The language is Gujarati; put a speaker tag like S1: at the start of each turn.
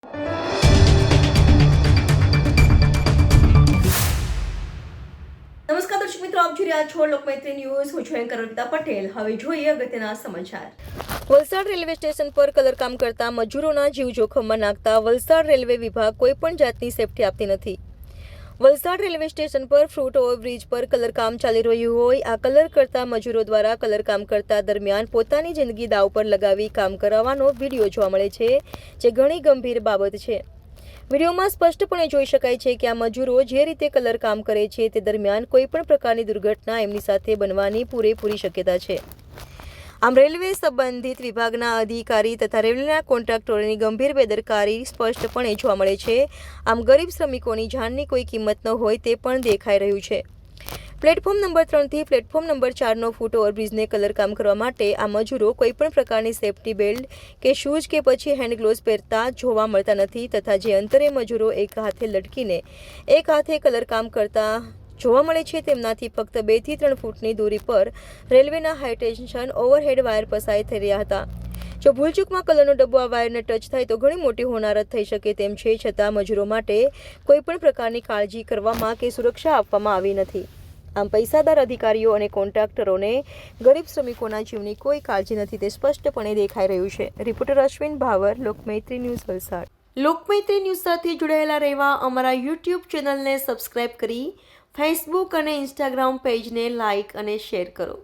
S1: નમસ્કાર દર્શક મિત્રો, આપ જોઈ રહ્યા છો લોકમૈત્રી ન્યૂઝ. હું છું એન્કર અર્પિતા પટેલ. હવે જોઈએ અગત્યના સમાચાર. વલસાડ રેલવે સ્ટેશન પર કલરકામ કરતા મજૂરોના જીવ જોખમમાં નાખતા વલસાડ રેલવે વિભાગ કોઈ પણ જાતની સેફટી આપતી નથી. વલસાડ રેલવે સ્ટેશન પર ફ્રૂટ ઓવરબ્રિજ પર કલરકામ ચાલી રહ્યું હોય આ કલર કરતા મજૂરો દ્વારા કલરકામ કરતા દરમિયાન પોતાની જિંદગી દાવ પર લગાવી કામ કરાવવાનો વિડીયો જોવા મળે છે, જે ઘણી ગંભીર બાબત છે. વિડીયોમાં સ્પષ્ટપણે જોઈ શકાય છે કે આ મજૂરો જે રીતે કલર કામ કરે છે તે દરમિયાન કોઈ પણ પ્રકારની દુર્ઘટના એમની સાથે બનવાની પૂરેપૂરી શક્યતા છે. આમ રેલવે સંબંધિત વિભાગના અધિકારી તથા રેલવેના કોન્ટ્રાક્ટરોની ગંભીર બેદરકારી સ્પષ્ટપણે જોવા મળે છે. આમ ગરીબ શ્રમિકોની જાનની કોઈ કિંમત ન હોય તે પણ દેખાઈ રહ્યું છે. પ્લેટફોર્મ નંબર 3 થી પ્લેટફોર્મ નંબર 4નો ફૂટ ઓવરબ્રિજને કલરકામ કરવા માટે આ મજૂરો કોઈપણ પ્રકારની સેફટી બેલ્ટ કે શૂઝ કે પછી હેન્ડ ગ્લોવ્સ પહેરતા જોવા મળતા નથી તથા જે અંતરે મજૂરો એક હાથે લટકીને એક હાથે કલરકામ કરતા જોવા મળે છે તેમનાથી ફક્ત 2 થી 3 ફૂટની દૂરી પર રેલવેના હાઈ ટેન્શન ઓવરહેડ વાયર પસાર થઈ રહ્યા હતા. જો ભૂલચૂકમાં કલરનો ડબ્બો આ વાયરને ટચ થાય તો ઘણી મોટી હોનારત થઈ શકે તેમ છે, છતાં મજૂરો માટે કોઈપણ પ્રકારની કાળજી કરવામાં કે સુરક્ષા આપવામાં આવી નથી. આમ પૈસાદાર અધિકારીઓ અને કોન્ટ્રાક્ટરોને ગરીબ શ્રમિકોના જીવની કોઈ કાળજી નથી તે સ્પષ્ટપણે દેખાઈ રહ્યું છે. Reporter Ashwin power, Lokmaitri news, Valsad. Lokmaitri news સાથે જોડાયેલા રહેવા અમારા યુટ્યુબ ચેનલને સબસ્ક્રાઇબ કરી ફેસબુક અને ઇન્સ્ટાગ્રામ પેજને લાઇક અને શેર કરો.